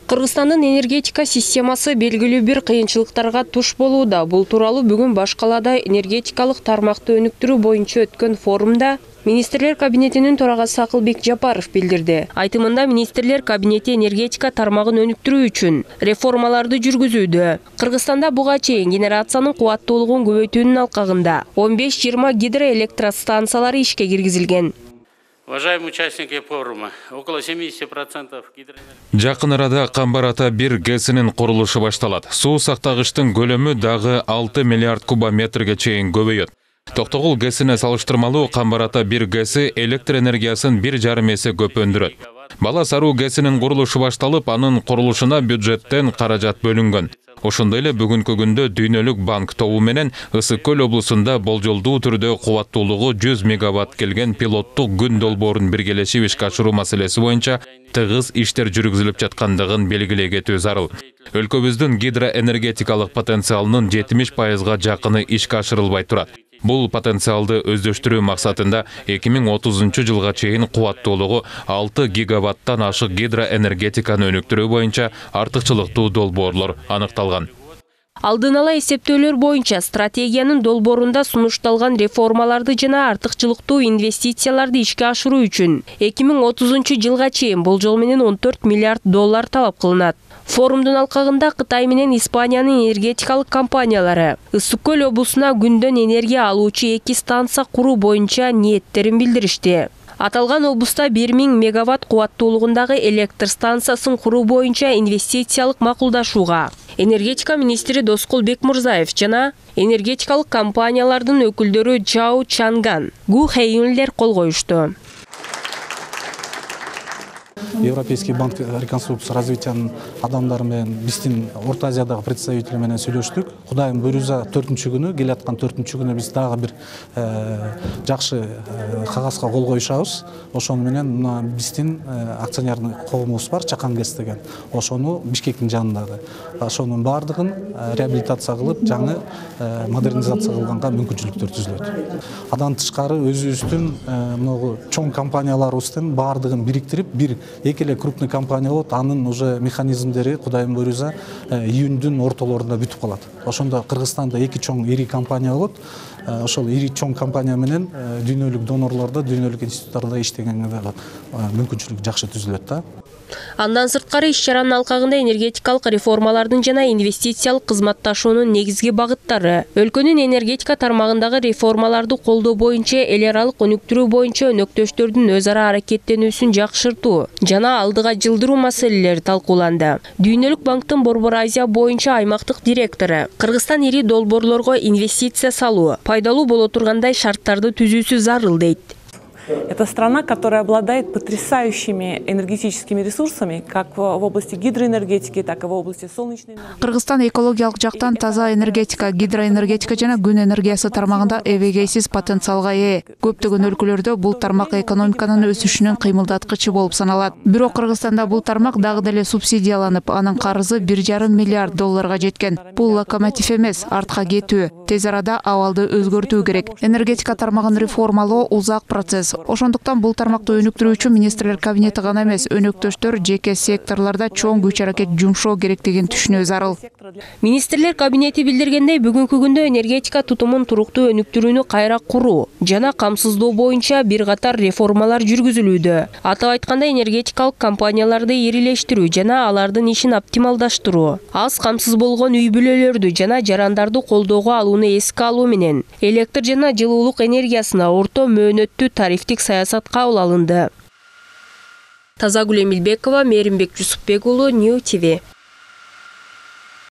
Кыргызстандын энергетика системасы белгилүү бир кыйынчылыктарга туш болууда. Бул тууралуу бүгүн Башкалада энергетикалык тармакты өнүктүрүү боюнча өткөн форумда Министрлер кабинетинин төрагасы Акылбек Жапаров билдирди. Айтымында Министрлер кабинети энергетика тармагын өнүктүрүү үчүн реформаларды жүргүзүүдө. Кыргызстанда буга чейин генерациянын кубаттуулугун көбөйтүүнүн алкагында 15-20 гидроэлектростанциялары ишке киргизилген. Уважаемые участники форума, около 70% Жакын арада Камбар Ата 1 ГЭСинин курулушу башталат. Суу сактагычтын көлөмү дагы 6 миллиард кубометрге чейин көбөйөт. Токтогул ГЭСине салыштырмалуу Камбар Ата 1 ГЭСи электр энергиясын 1,5 эсе көп өндүрөт. Бала Саруу ГЭСинин курулушу башталып, анын курулушуна бюджеттен каражат бөлүнгөн. Ошондой эле бүгүнкү күндө Дүйнөлүк банк тобу менен Ысык көл облусунда болжолдуу түрдө кубаттуулугу 100 мегаватт келген пилоттук күн долбоорун биргелешип ишке ашыруу маселеси боюнча тыгыз иштер жүргүзүлүп жаткандыгын белгилей кетүү зарыл. Өлкөбүздүн гидроэнергетикалык потенциалынын 70%га жакыны ишке ашырылбай турат. Бул потенциалды өздөштүрүү максатында 2030 жылга чейин кубаттуулугу 6 гигаваттан ашык гидроэнергетиканы өнүктүрүү боюнча артыкчылыктуу долбоорлор аныкталган. Алдын ала эсептөөлөр боюнча стратегиянын долбоорунда сунушталган реформаларды жана артыкчылыктуу инвестицияларды ишке ашыруу үчүн 2030 жылга чейин болжол менен 14 миллиард доллар талап кылынат. Форумдун алкагында Кытай менен Испаниянын энергетикалык компаниялары Ысык көл облусуна күндөн энергия алуучу 2 станция куруу боюнча ниеттерин билдиришти. Аталган облуста 1000 мегаватт кубаттуулугундагы электр станциясын куруу боюнча инвестициялык макулдашууга энергетика министри Доскул Бекмурзаев жана энергетикалык компаниялардын өкүлдөрү Чао Чанган, Гу Хэйюнлер кол коюшту. Европейский банк реконструкция развитиянын адамдары менен биздин Орто Азиядагы представители менен сүйлөштүк. Кудайым буйруза 4-күнү, келаткан 4-күнү биз дагы бир жакшы кагазга кол коюшабыз. Ошону менен биздин акционерный коомубуз бар, Чакан ГЭС деген. Ошону Бишкектин жанындагы. Ошонун баардыгын реабилитация кылып, жаңы модернизация кылганга мүмкүнчүлүктөр түзүлөт. Андан тышкары өзүбүздүн могу чоң компанияларыбыздын баардыгын бириктирип, бир экеле крупный компания болот, анын уже механизмдери Кудайым буйруза июндүн ортолорунда бүтүп калат. Ошондо Кыргызстанда 2 чоң ири компания болот. Ошол ири чоң компания менен дүйнөлүк донорлордо, дүйнөлүк институттарда иштегенге мүмкүнчүлүк жакшы түзүлөт да. Андан сырткары иш-чаранын алкагында энергетикалык реформалардын жана инвестициялык кызматташуунун негизги багыттары, өлкөнүн энергетика тармагындагы реформаларды колдоо боюнча эл аралык өнүктүрүү боюнча өнөктөштөрдүн өз ара аракеттенүүсүн жакшыртуу жана алдыга жылдыруу маселелери талкууланды. Дүйнөлүк банктын Борбор Азия боюнча аймактык директору Кыргызстан ири долбоорлорго инвестиция салуу, пайдалуу боло тургандай шарттарды түзүүсү зарыл дейт. Это страна, которая обладает потрясающими энергетическими ресурсами, как в области гидроэнергетики, так и в области солнечной энергии. Кыргызстан экологиялык жактан таза энергетика, гидроэнергетика жана күн энергиясы тармагында эбегейсиз потенциалга ээ. Көптөгөн өлкөлөрдө бул тармак экономиканын өсүшүнүн кыймылдаткычы болуп саналат. Бирок Кыргызстанда бул тармак дагы деле субсидияланып, анын карызы 1,5 миллиард долларга жеткен. Бул локомотив эмес, артка кетүү. Тез арада абалды өзгөртүү керек. Энергетика тармагын реформалоо узак процесс. Ошондуктан бул тармакты өнүктүрүү үчүн министрлер кабинети гана эмес, өнөктөштөр жеке секторлордо чоң күч аракет жумшоо керектигин түшүнүү зарыл. Министрлер кабинети билдиргендей, бүгүнкү күндө энергетика тутумун туруктуу өнүктүрүүнү кайра куруу жана камсыздоо боюнча бир катар реформалар жүргүзүлүүдө. Атап айтканда, энергетикалык компанияларды ирилештирүү жана алардын ишин оптималдаштыруу, аз камсыз болгон үй бүлөлөрдү жана жарандарды колдоого алууну эске алуу менен электр жана жылуулук энергиясына орто мөөнөттүү тарифтик саясат кабыл алынды. Тазагүл Эмилбекова, Мээримбек Жусупбек уулу, Нью ТВ.